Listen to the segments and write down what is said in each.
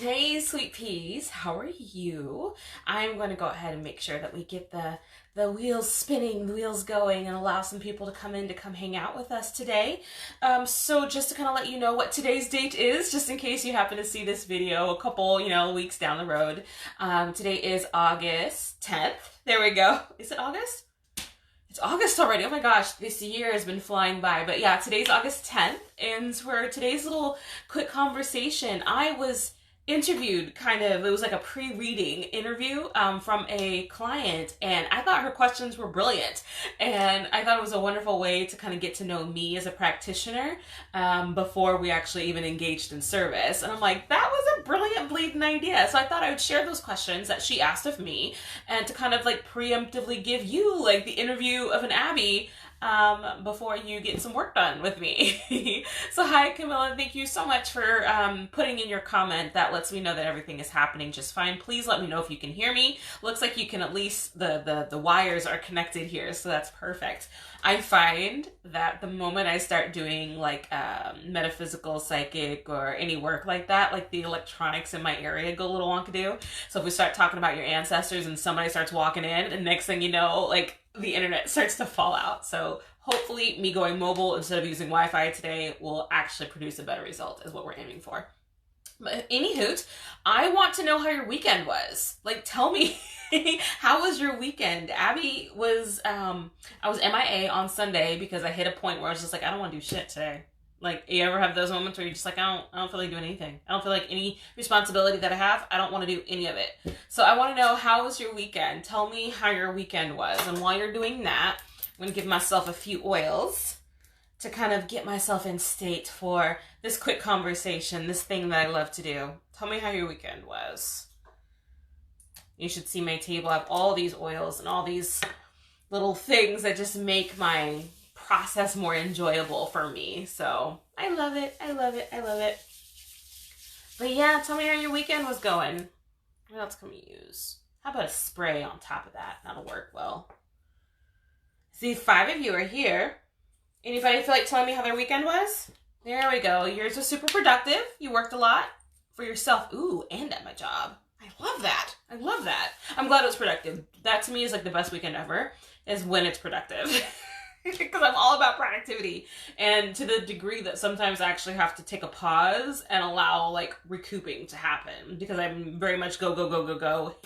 Hey, sweet peas, how are you? I'm going to go ahead and make sure that we get the wheels spinning, the wheels going, and allow some people to come in to come hang out with us today. So just to kind of let you know what today's date is, just in case you happen to see this video a couple, weeks down the road. Today is August 10th. There we go. Is it August? It's August already. Oh my gosh, this year has been flying by. But yeah, today's August 10th, and for today's little quick conversation, I was interviewed it was like a pre-reading interview from a client, and I thought her questions were brilliant, and I thought it was a wonderful way to kind of get to know me as a practitioner before we actually even engaged in service. And I'm like, that was a brilliant bleeding idea. So I thought I would share those questions that she asked of me, and to kind of like preemptively give you like the interview of an Abbie before you get some work done with me. So hi Camilla, thank you so much for putting in your comment. That lets me know that everything is happening just fine. Please let me know if you can hear me. Looks like you can, at least the wires are connected here, so that's perfect. I find that the moment I start doing like metaphysical, psychic, or any work like that, like the electronics in my area go a little wonkadoo. So if we start talking about your ancestors and somebody starts walking in, and next thing you know, like the internet starts to fall out. So hopefully me going mobile instead of using Wi-Fi today will actually produce a better result, is what we're aiming for. But anywho, I want to know how your weekend was. Like, tell me, how was your weekend? Abbie was, I was MIA on Sunday because I hit a point where I was just like, I don't want to do shit today. Like, you ever have those moments where you're just like, I don't feel like doing anything. I don't feel like any responsibility that I have, I don't want to do any of it. So I want to know, how was your weekend? Tell me how your weekend was. And while you're doing that, I'm going to give myself a few oils to kind of get myself in state for this quick conversation, this thing that I love to do. Tell me how your weekend was. You should see my table. I have all these oils and all these little things that just make my process more enjoyable for me. So I love it. I love it. I love it. But yeah, tell me how your weekend was going. What else can we use? How about a spray on top of that? That'll work well. See, 5 of you are here. Anybody feel like telling me how their weekend was? There we go. Yours was super productive. You worked a lot for yourself. Ooh, and at my job. I love that. I love that. I'm glad it was productive. That to me is like the best weekend ever, is when it's productive. Because I'm all about productivity, and to the degree that sometimes I actually have to take a pause and allow like recouping to happen, because I'm very much go, go, go, go, go.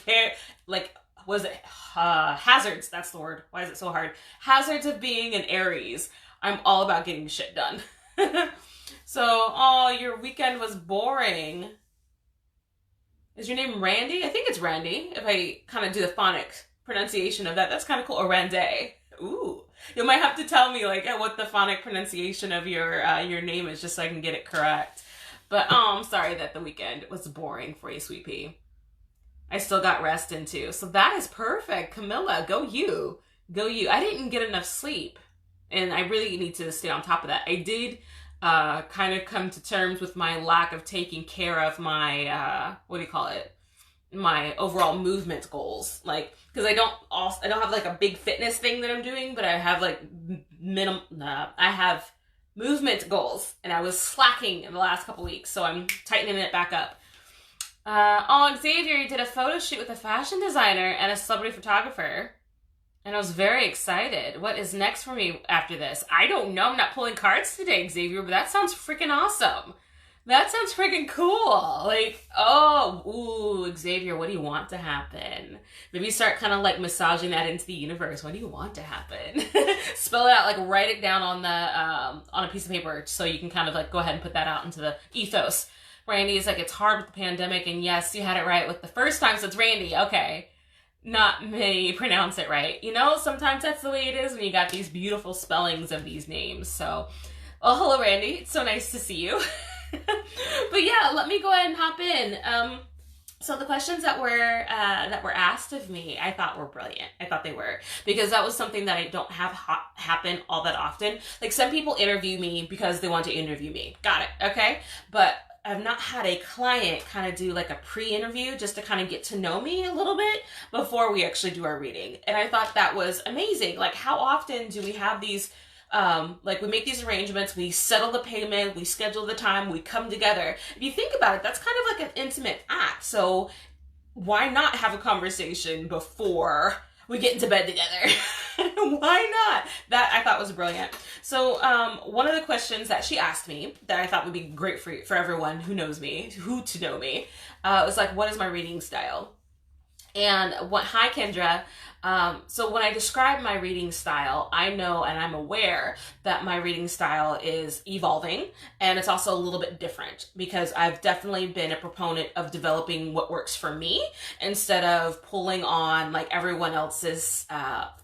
Like, was it hazards? That's the word. Why is it so hard? Hazards of being an Aries. I'm all about getting shit done. So, oh, your weekend was boring. Is your name Randy? I think it's Randy, if I kind of do the phonic pronunciation of that. That's kind of cool. Or Randy. Ooh. You might have to tell me like what the phonic pronunciation of your name is, just so I can get it correct. But I'm sorry that the weekend was boring for you, sweet pea. I still got rest in too. So that is perfect. Camilla, go you. Go you. I didn't get enough sleep, and I really need to stay on top of that. I did kind of come to terms with my lack of taking care of my, my overall movement goals. Like, because I don't have like a big fitness thing that I'm doing, but I have like I have movement goals, and I was slacking in the last couple weeks, so I'm tightening it back up. Xavier, you did a photo shoot with a fashion designer and a celebrity photographer, and I was very excited. What is next for me after this? I don't know. I'm not pulling cards today, Xavier, but that sounds freaking awesome. That sounds freaking cool. Like, Xavier, what do you want to happen? Maybe start kind of like massaging that into the universe. What do you want to happen? Spell it out, like write it down on a piece of paper, so you can kind of like go ahead and put that out into the ethos. Randy is like, it's hard with the pandemic, and yes, you had it right with the first time, so it's Randy. Okay. Not many pronounce it right. You know, sometimes that's the way it is when you got these beautiful spellings of these names. So, well, hello, Randy. It's so nice to see you. But yeah, let me go ahead and hop in. So the questions that were asked of me, I thought were brilliant. I thought they were, because that was something that I don't have happen all that often. Like, some people interview me because they want to interview me. Got it. Okay. But I've not had a client kind of do like a pre-interview just to kind of get to know me a little bit before we actually do our reading. And I thought that was amazing. Like, how often do we have these Like we make these arrangements, we settle the payment, we schedule the time, we come together. If you think about it, that's kind of like an intimate act. So why not have a conversation before we get into bed together? Why not? That I thought was brilliant. So one of the questions that she asked me that I thought would be great for everyone who knows me, to know me, was like, what is my reading style? And hi Kendra. So when I describe my reading style, I know and I'm aware that my reading style is evolving, and it's also a little bit different because I've definitely been a proponent of developing what works for me instead of pulling on like everyone else's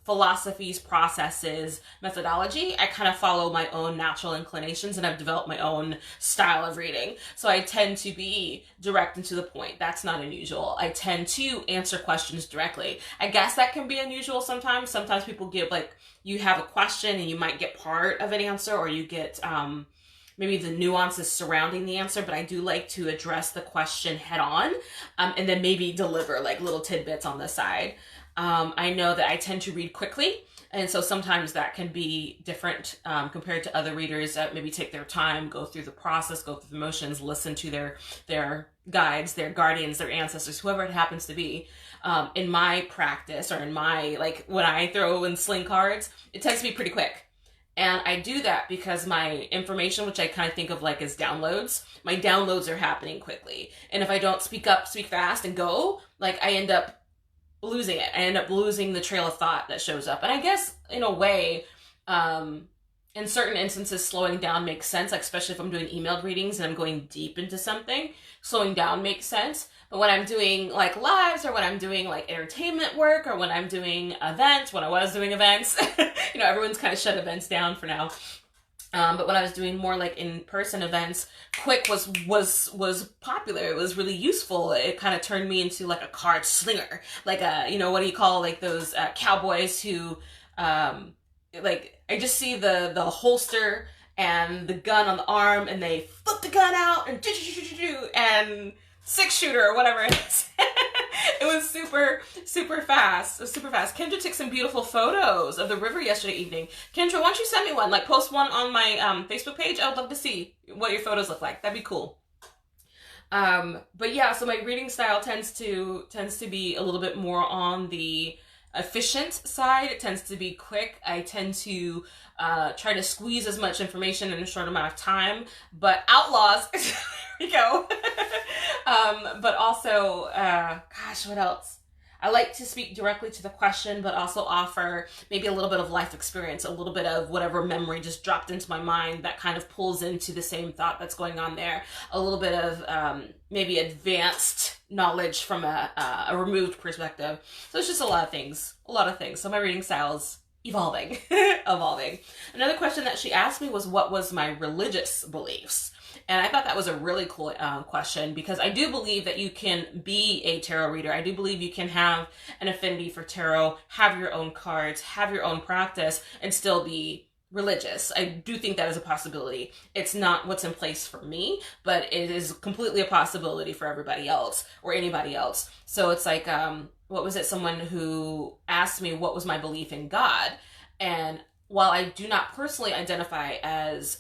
philosophies, processes, methodology. I kind of follow my own natural inclinations, and I've developed my own style of reading. So I tend to be direct and to the point. That's not unusual. I tend to answer questions directly. I guess that can be unusual sometimes. Sometimes people give, like, you have a question and you might get part of an answer, or you get maybe the nuances surrounding the answer, but I do like to address the question head on, and then maybe deliver like little tidbits on the side. I know that I tend to read quickly, and so sometimes that can be different compared to other readers that maybe take their time, go through the process, go through the motions, listen to their guides, their guardians, their ancestors, whoever it happens to be. In my practice, or in my, like, when I throw and sling cards, it tends to be pretty quick. And I do that because my information, which I kind of think of like as downloads, my downloads are happening quickly. And if I don't speak up, speak fast, and go, like, I end up losing it. I end up losing the trail of thought that shows up. And I guess in a way, in certain instances, slowing down makes sense, like especially if I'm doing emailed readings and I'm going deep into something, slowing down makes sense. But when I'm doing like lives, or when I'm doing like entertainment work, or when I'm doing events, when I was doing events, everyone's kind of shut events down for now. But when I was doing more like in-person events, quick was popular. It was really useful. It kind of turned me into like a card slinger, like what do you call like those cowboys who, like, I just see the holster and the gun on the arm, and they flip the gun out and 6-shooter or whatever it is. It was super, super fast. It was super fast. Kendra took some beautiful photos of the river yesterday evening. Kendra, why don't you send me one? Like, post one on my Facebook page. I would love to see what your photos look like. That'd be cool. But yeah, so my reading style tends to be a little bit more on the efficient side. It tends to be quick. I tend to try to squeeze as much information in a short amount of time, but outlaws. There we go. But also, gosh, what else? I like to speak directly to the question, but also offer maybe a little bit of life experience, a little bit of whatever memory just dropped into my mind that kind of pulls into the same thought that's going on there. A little bit of maybe advanced knowledge from a removed perspective. So it's just a lot of things. So my reading style's evolving. Another question that she asked me was, what was my religious beliefs? And I thought that was a really cool question, because I do believe that you can be a tarot reader. I do believe you can have an affinity for tarot, have your own cards, have your own practice, and still be religious. I do think that is a possibility. It's not what's in place for me, but it is completely a possibility for everybody else or anybody else. So it's like, what was it? Someone who asked me what was my belief in God. And while I do not personally identify as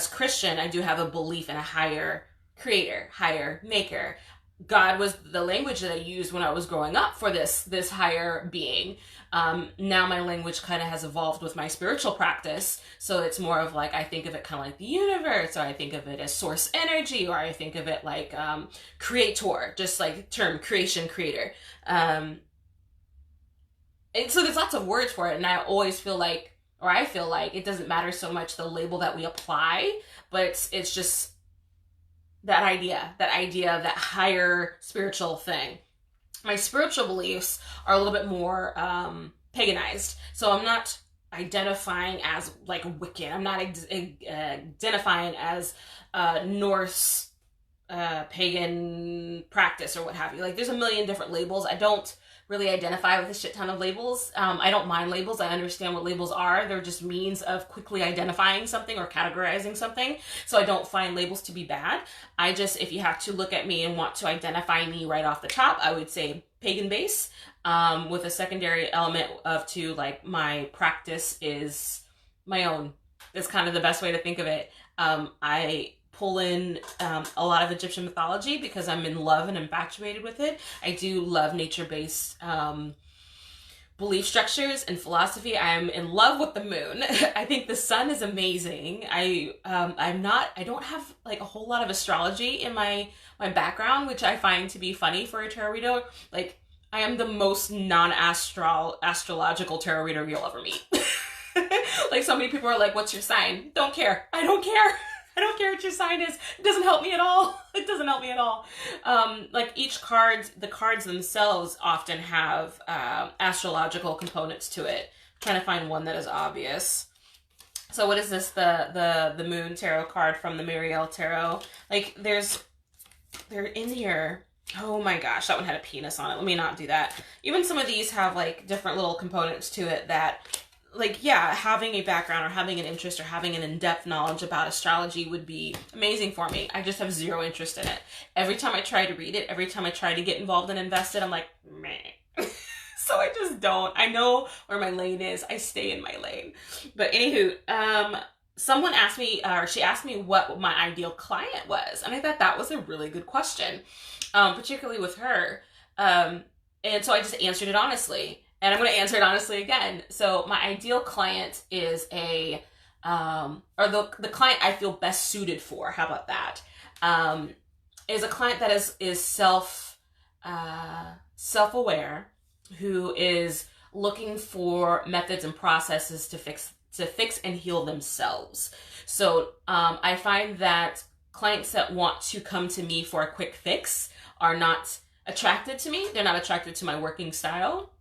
Christian, I do have a belief in a higher creator, higher maker. God was the language that I used when I was growing up for this higher being. Now my language kind of has evolved with my spiritual practice. So it's more of like, I think of it kind of like the universe, or I think of it as source energy, or I think of it like creator, just like term creation, creator. And so there's lots of words for it. And I always feel like, or I feel like it doesn't matter so much the label that we apply, but it's just that idea, that higher spiritual thing. My spiritual beliefs are a little bit more paganized. So I'm not identifying as like Wiccan. I'm not identifying as Norse pagan practice or what have you. Like, there's a million different labels. I don't really identify with a shit ton of labels. I don't mind labels. I understand what labels are. They're just means of quickly identifying something or categorizing something. So I don't find labels to be bad. I just, if you have to look at me and want to identify me right off the top, I would say pagan base, with a secondary element of like my practice is my own. Is kind of the best way to think of it. I pull in a lot of Egyptian mythology because I'm in love and infatuated with it. I do love nature-based belief structures and philosophy. I'm in love with the moon. I think the sun is amazing. I don't have like a whole lot of astrology in my background, which I find to be funny for a tarot reader. Like, I am the most astrological tarot reader you'll ever meet. Like, so many people are like, what's your sign? Don't care. I don't care. I don't care what your sign is. It doesn't help me at all. It doesn't help me at all. Like, the cards themselves often have astrological components to it. I'm trying to find one that is obvious. So what is this? The Moon Tarot card from the Muriel Tarot. Like, they're in here. Oh my gosh, that one had a penis on it. Let me not do that. Even some of these have like different little components to it that, like, yeah, having a background or having an interest or having an in-depth knowledge about astrology would be amazing for me. I just have zero interest in it. Every time I try to read it, every time I try to get involved and invested, I'm like, meh. So I just don't. I know where my lane is. I stay in my lane. But anywho, someone asked me, or she asked me what my ideal client was. And I thought that was a really good question, particularly with her. And so I just answered it honestly. And I'm going to answer it honestly again. So my ideal client is the client I feel best suited for. How about that? Is a client that is self-aware, who is looking for methods and processes to fix and heal themselves. So I find that clients that want to come to me for a quick fix are not attracted to me. They're not attracted to my working style.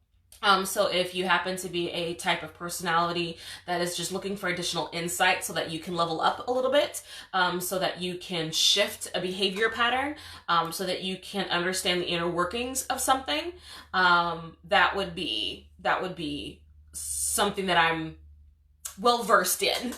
So if you happen to be a type of personality that is just looking for additional insight so that you can level up a little bit, so that you can shift a behavior pattern, so that you can understand the inner workings of something, that would be something that I'm well versed in.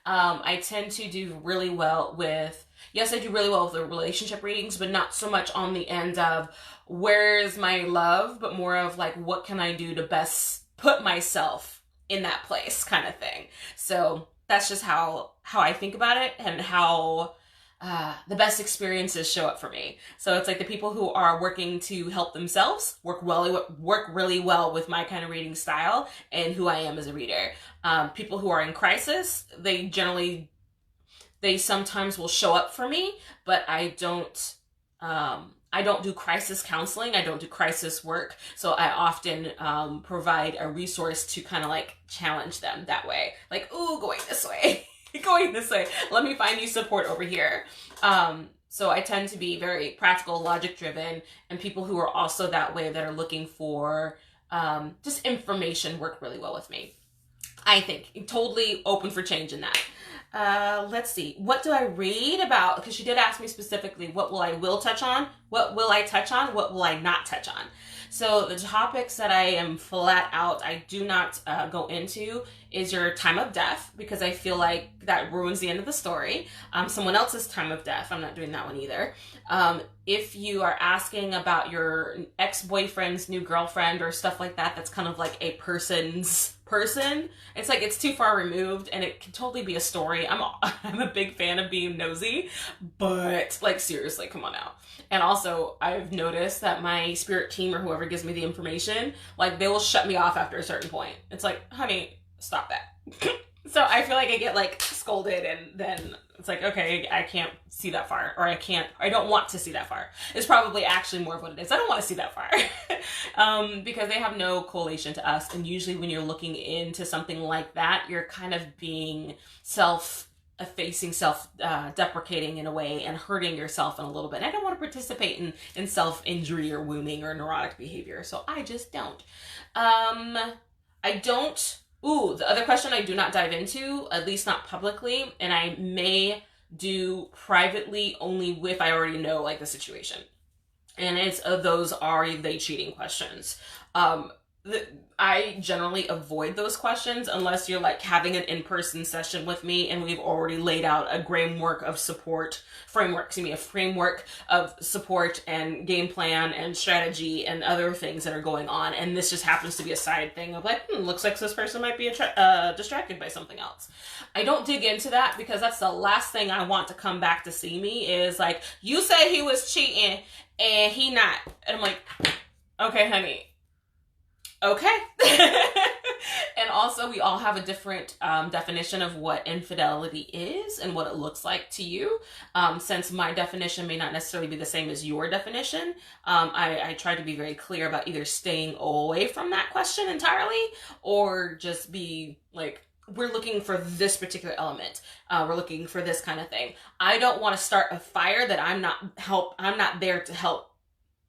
I tend to do really well with, yes, I do really well with the relationship readings, but not so much on the end of where's my love, but more of like, what can I do to best put myself in that place kind of thing. So that's just how I think about it, and how the best experiences show up for me. So it's like the people who are working to help themselves work really well with my kind of reading style and who I am as a reader. People who are in crisis, they sometimes will show up for me, but I don't do crisis counseling. I don't do crisis work. So I often provide a resource to kind of like challenge them that way. Like, ooh, going this way. Going this way. Let me find you support over here. So I tend to be very practical, logic driven, and people who are also that way, that are looking for just information, work really well with me. I think totally open for change in that. Let's see. What do I read about? Because she did ask me specifically, what will I touch on? What will I touch on? What will I not touch on? So the topics that I am flat out, I do not go into, is your time of death, because I feel like that ruins the end of the story. Someone else's time of death, I'm not doing that one either. If you are asking about your ex-boyfriend's new girlfriend or stuff like that, that's kind of like a person's person. It's like, it's too far removed, and it can totally be a story. I'm a big fan of being nosy, but like, seriously, come on now. And also, I've noticed that my spirit team or whoever gives me the information, like, they will shut me off after a certain point. It's like, honey, stop that. So I feel like I get like scolded, and then it's like, okay, I can't see that far, or I don't want to see that far. It's probably actually more of what it is. I don't want to see that far. Because they have no correlation to us. And usually when you're looking into something like that, you're kind of being self-effacing, self-deprecating in a way, and hurting yourself in a little bit. And I don't want to participate in self-injury or wounding or neurotic behavior. So I just don't. Ooh, the other question I do not dive into, at least not publicly, and I may do privately only if I already know like the situation. And it's those are they cheating questions. I generally avoid those questions unless you're like having an in-person session with me and we've already laid out a framework of support, a framework of support and game plan and strategy and other things that are going on. And this just happens to be a side thing of like, looks like this person might be distracted by something else. I don't dig into that because that's the last thing I want to come back to see me is like, you say he was cheating and he not. And I'm like, okay, honey. Okay. And also we all have a different definition of what infidelity is and what it looks like to you. Since my definition may not necessarily be the same as your definition, I try to be very clear about either staying away from that question entirely or just be like, we're looking for this particular element. We're looking for this kind of thing. I don't want to start a fire that I'm not there to help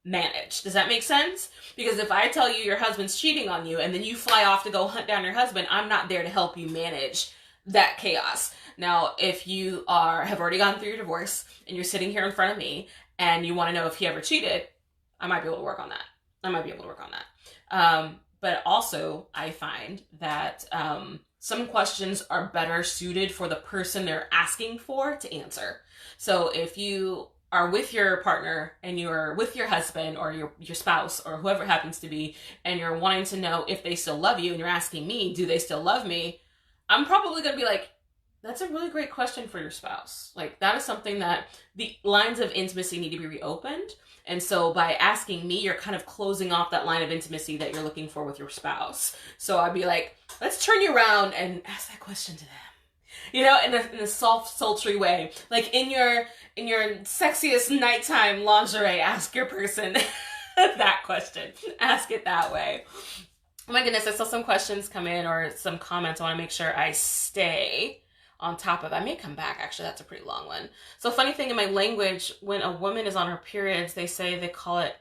manage. Does that make sense? Because if I tell you your husband's cheating on you and then you fly off to go hunt down your husband, I'm not there to help you manage that chaos. Now, if you have already gone through your divorce and you're sitting here in front of me and you want to know if he ever cheated, I might be able to work on that. But also I find that some questions are better suited for the person they're asking for to answer. So if you are with your partner and you're with your husband or your spouse or whoever it happens to be, and you're wanting to know if they still love you and you're asking me, do they still love me? I'm probably going to be like, that's a really great question for your spouse. Like that is something that the lines of intimacy need to be reopened. And so by asking me, you're kind of closing off that line of intimacy that you're looking for with your spouse. So I'd be like, let's turn you around and ask that question to them. You know, in a soft, sultry way. Like in your sexiest nighttime lingerie, ask your person that question. Ask it that way. Oh my goodness, I saw some questions come in or some comments. I want to make sure I stay on top of. I may come back, actually. That's a pretty long one. So funny thing in my language, when a woman is on her periods, they call it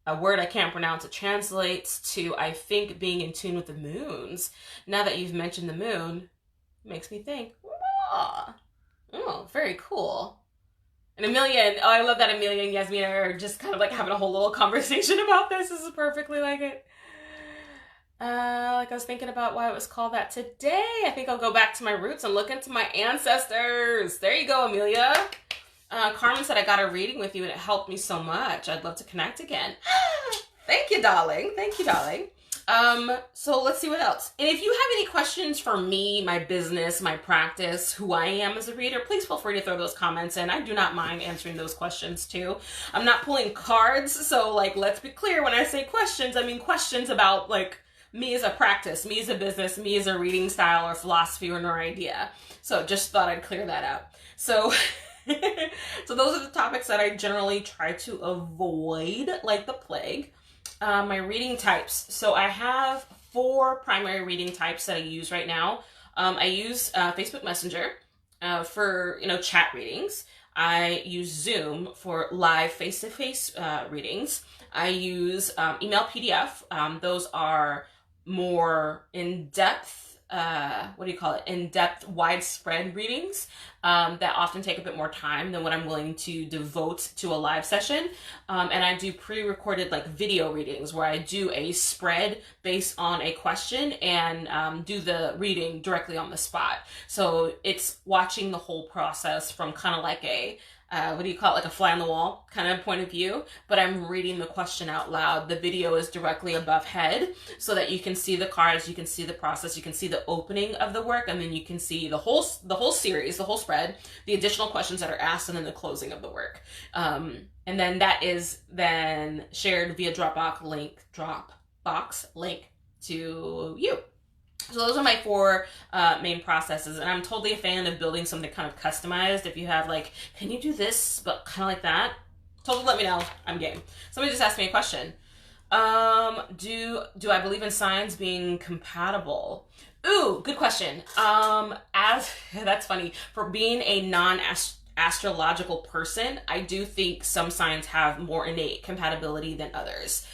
a word I can't pronounce. It translates to, I think, being in tune with the moons. Now that you've mentioned the moon, makes me think, oh, very cool. And Amelia, I love that Amelia and Yasmina are just kind of like having a whole little conversation about this. This is perfectly like it. Like I was thinking about why it was called that today. I think I'll go back to my roots and look into my ancestors. There you go, Amelia. Carmen said I got a reading with you and it helped me so much. I'd love to connect again. Thank you, darling. Thank you, darling. So let's see what else. And if you have any questions for me, my business, my practice, who I am as a reader, please feel free to throw those comments in. I do not mind answering those questions too. I'm not pulling cards, so like, let's be clear. When I say questions, I mean questions about like me as a practice, me as a business, me as a reading style or philosophy or idea. So just thought I'd clear that out. So so those are the topics that I generally try to avoid like the plague. My reading types. So I have 4 primary reading types that I use right now. I use Facebook Messenger for chat readings. I use Zoom for live face-to-face readings. I use email PDF. Those are more in-depth, in-depth, widespread readings that often take a bit more time than what I'm willing to devote to a live session. And I do pre-recorded like video readings where I do a spread based on a question and do the reading directly on the spot. So it's watching the whole process from kind of like a like a fly on the wall kind of point of view, but I'm reading the question out loud. The video is directly above head so that you can see the cards, you can see the process, you can see the opening of the work, and then you can see the whole series, the whole spread, the additional questions that are asked, and then the closing of the work. And then that is then shared via Dropbox link to you. So those are my 4 main processes, and I'm totally a fan of building something kind of customized. If you have like, can you do this, but kind of like that? Totally let me know. I'm game. Somebody just asked me a question. Do I believe in signs being compatible? Ooh, good question. That's funny. For being a non-astrological person, I do think some signs have more innate compatibility than others.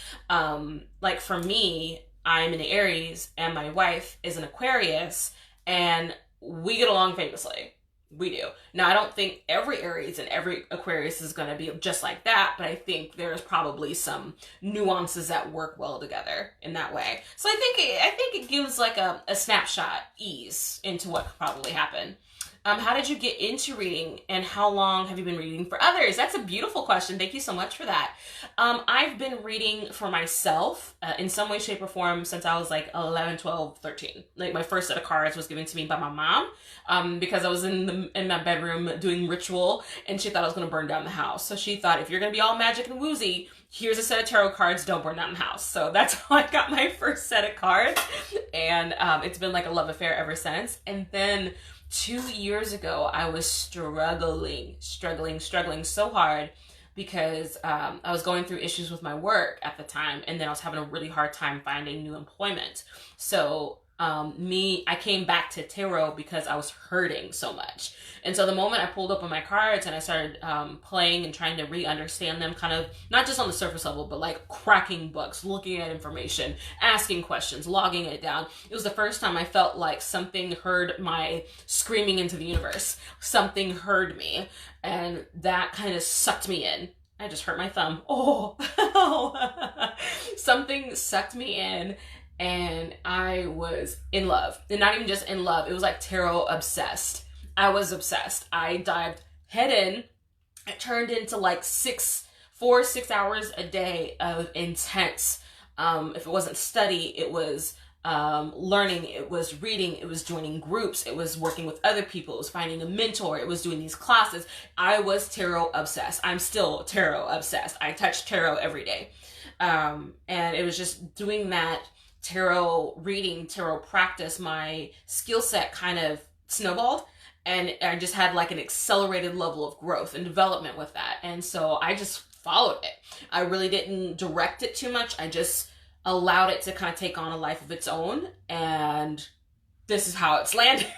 Like for me, I'm an Aries and my wife is an Aquarius and we get along famously. We do. Now, I don't think every Aries and every Aquarius is going to be just like that, but I think there's probably some nuances that work well together in that way. So I think it gives like a snapshot ease into what could probably happen. How did you get into reading, and how long have you been reading for others? That's a beautiful question. Thank you so much for that. I've been reading for myself in some way, shape, or form since I was like 11, 12, 13. Like my first set of cards was given to me by my mom because I was in my bedroom doing ritual, and she thought I was going to burn down the house. So she thought, if you're going to be all magic and woozy, here's a set of tarot cards, don't burn down the house. So that's how I got my first set of cards. And it's been like a love affair ever since. And then 2 years ago, I was struggling so hard because I was going through issues with my work at the time, and then I was having a really hard time finding new employment. So I came back to tarot because I was hurting so much. And so the moment I pulled open my cards and I started playing and trying to re-understand them, kind of not just on the surface level, but like cracking books, looking at information, asking questions, logging it down. It was the first time I felt like something heard my screaming into the universe. Something heard me, and that kind of sucked me in. I just hurt my thumb. Oh, something sucked me in. And I was in love. And not even just in love. It was like tarot obsessed. I was obsessed. I dived head in. It turned into like 4 6 hours a day of intense. If it wasn't study, it was learning, it was reading, it was joining groups, it was working with other people, it was finding a mentor, it was doing these classes. I was tarot obsessed. I'm still tarot obsessed. I touch tarot every day. And it was just doing that tarot reading, tarot practice, my skill set kind of snowballed, and I just had like an accelerated level of growth and development with that. And so I just followed it. I really didn't direct it too much. I just allowed it to kind of take on a life of its own, and this is how it's landed.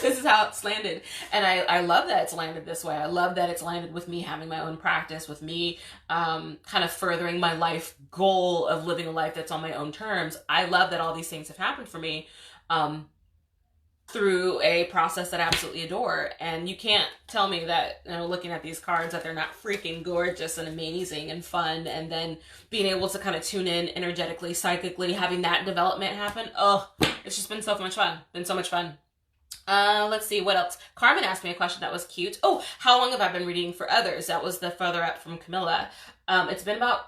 This is how it's landed. And I love that it's landed this way. I love that it's landed with me having my own practice, with me kind of furthering my life goal of living a life that's on my own terms. I love that all these things have happened for me through a process that I absolutely adore. And you can't tell me that, you know, looking at these cards, that they're not freaking gorgeous and amazing and fun, and then being able to kind of tune in energetically, psychically, having that development happen. Oh, it's just been so much fun. Been so much fun. Let's see what else. Carmen asked me a question that was cute. Oh, how long have I been reading for others? That was the further up from Camilla. It's been about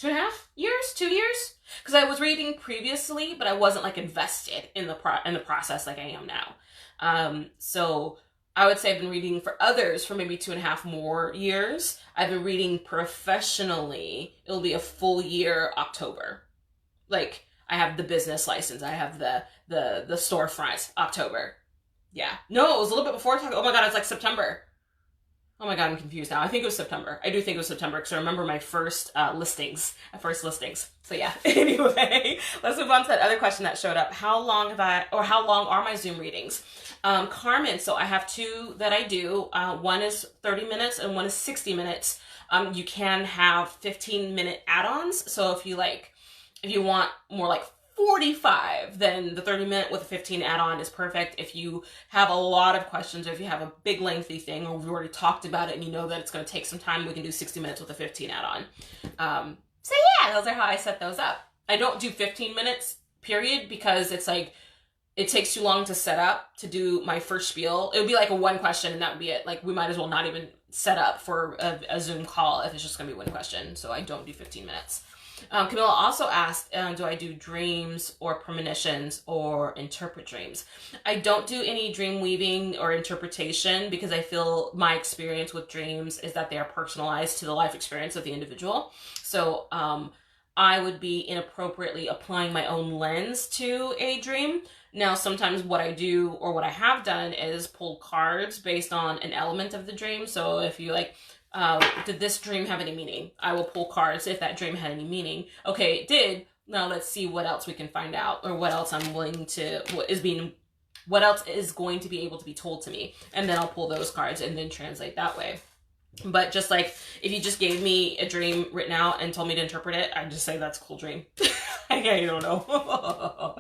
2.5 years, 2 years, because I was reading previously, but I wasn't like invested in the process like I am now. So I would say I've been reading for others for maybe 2.5 more years. I've been reading professionally. It'll be a full year October. Like, I have the business license. I have the storefront October. Yeah. No, it was a little bit before. Oh my God, it's like September. Oh my God, I'm confused now. I think it was September. I do think it was September because I remember my first listings. So yeah. Anyway, let's move on to that other question that showed up. How long are my Zoom readings? Carmen, so I have 2 that I do. One is 30 minutes and one is 60 minutes. You can have 15-minute add-ons. So if you want more like 45, then the 30-minute with a 15 add-on is perfect. If you have a lot of questions, or if you have a big lengthy thing, or we've already talked about it and you know that it's going to take some time, we can do 60 minutes with a 15 add-on. So yeah, those are how I set those up. I don't do 15 minutes, period, because it's like, it takes too long to set up to do my first spiel. It would be like a 1 question and that would be it. Like, we might as well not even set up for a Zoom call if it's just going to be 1 question. So I don't do 15 minutes. Camilla also asked, do I do dreams or premonitions or interpret dreams? I don't do any dream weaving or interpretation because I feel my experience with dreams is that they are personalized to the life experience of the individual. So I would be inappropriately applying my own lens to a dream. Now, sometimes what I do, or what I have done, is pull cards based on an element of the dream. So if you like, did this dream have any meaning? I will pull cards if that dream had any meaning. Okay, it did. Now let's see what else we can find out, or what else what else is going to be able to be told to me. And then I'll pull those cards and then translate that way. But just like, if you just gave me a dream written out and told me to interpret it, I'd just say that's a cool dream. I don't know.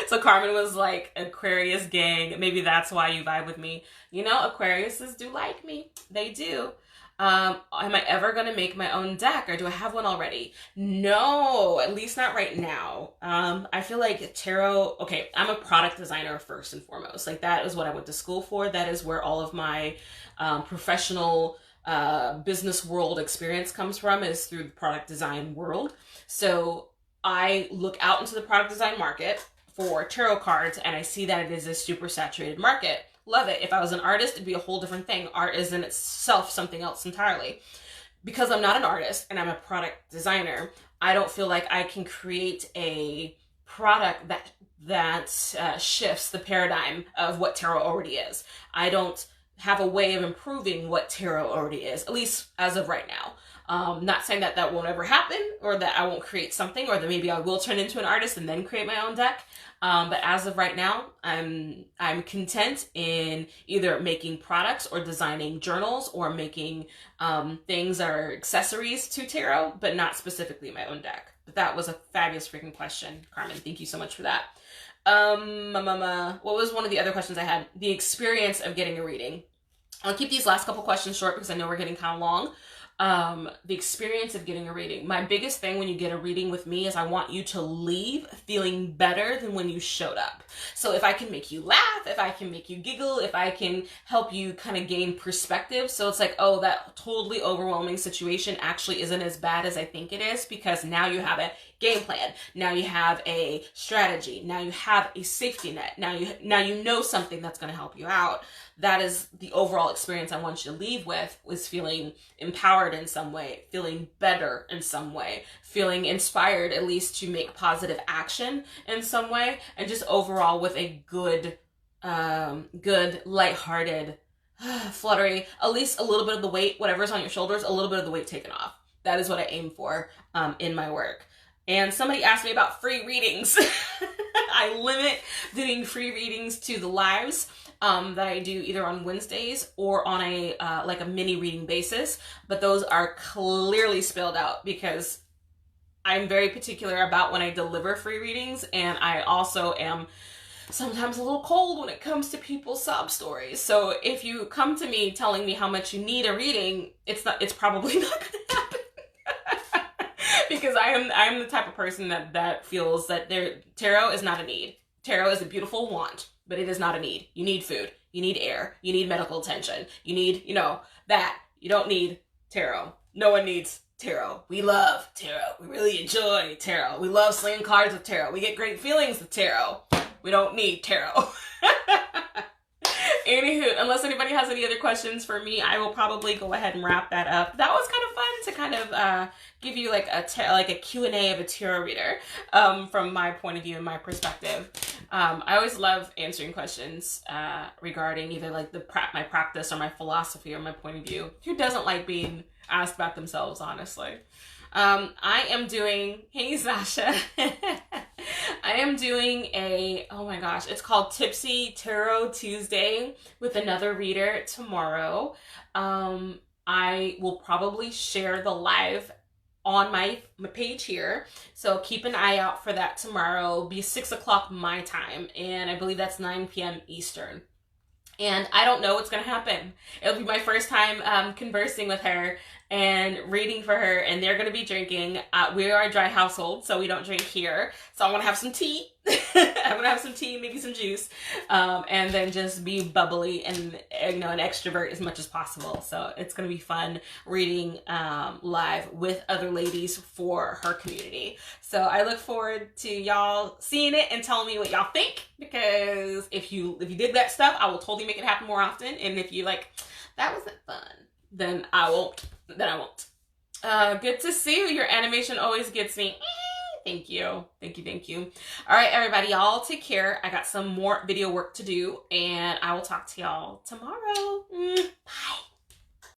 So Carmen was like, Aquarius gang. Maybe that's why you vibe with me. You know, Aquariuses do like me. They do. Am I ever going to make my own deck, or do I have one already? No, at least not right now. I feel like tarot, okay, I'm a product designer first and foremost. Like, that is what I went to school for. That is where all of my professional business world experience comes from, is through the product design world. So I look out into the product design market for tarot cards, and I see that it is a super saturated market. Love it. If I was an artist, it'd be a whole different thing. Art is in itself something else entirely. Because I'm not an artist and I'm a product designer, I don't feel like I can create a product that shifts the paradigm of what tarot already is. I don't have a way of improving what tarot already is, at least as of right now. Not saying that that won't ever happen, or that I won't create something, or that maybe I will turn into an artist and then create my own deck. But as of right now, I'm content in either making products or designing journals or making things that are accessories to tarot, but not specifically my own deck. But that was a fabulous freaking question, Carmen. Thank you so much for that. What was one of the other questions I had? The experience of getting a reading. I'll keep these last couple questions short because I know we're getting kind of long. The experience of getting a reading. My biggest thing when you get a reading with me is I want you to leave feeling better than when you showed up. So if I can make you laugh, if I can make you giggle, if I can help you kind of gain perspective. So it's like, oh, that totally overwhelming situation actually isn't as bad as I think it is, because now you have a game plan. Now you have a strategy. Now you have a safety net. Now you know something that's going to help you out. That is the overall experience I want you to leave with, was feeling empowered in some way, feeling better in some way, feeling inspired at least to make positive action in some way, and just overall with a good, lighthearted, fluttery, at least a little bit of the weight, whatever's on your shoulders, a little bit of the weight taken off. That is what I aim for in my work. And somebody asked me about free readings. I limit doing free readings to the lives that I do either on Wednesdays or on a like a mini reading basis, but those are clearly spelled out because I'm very particular about when I deliver free readings, and I also am sometimes a little cold when it comes to people's sob stories. So if you come to me telling me how much you need a reading, it's probably not going to happen. Because I am the type of person that feels that tarot is not a need. Tarot is a beautiful want, but it is not a need. You need food. You need air. You need medical attention. You need, that. You don't need tarot. No one needs tarot. We love tarot. We really enjoy tarot. We love slaying cards with tarot. We get great feelings with tarot. We don't need tarot. Anywho, unless anybody has any other questions for me, I will probably go ahead and wrap that up. That was kind of fun to kind of give you like a Q&A of a tarot reader from my point of view and my perspective. I always love answering questions regarding either like my practice or my philosophy or my point of view. Who doesn't like being asked about themselves, honestly? I am doing, hey Sasha, I am doing oh my gosh, it's called Tipsy Tarot Tuesday with another reader tomorrow. I will probably share the live on my page here, so keep an eye out for that tomorrow. It'll be 6 o'clock my time, and I believe that's 9 p.m. Eastern. And I don't know what's going to happen. It'll be my first time conversing with her and reading for her, and they're going to be drinking. We are a dry household, so we don't drink here. So I'm going to have some tea. I'm going to have some tea, maybe some juice, and then just be bubbly and an extrovert as much as possible. So it's going to be fun reading live with other ladies for her community. So I look forward to y'all seeing it and telling me what y'all think, because if you dig that stuff, I will totally make it happen more often. And if you like, that wasn't fun, then I won't. Good to see you. Your animation always gets me. Thank you. Thank you. Thank you. All right, everybody, y'all take care. I got some more video work to do, and I will talk to y'all tomorrow.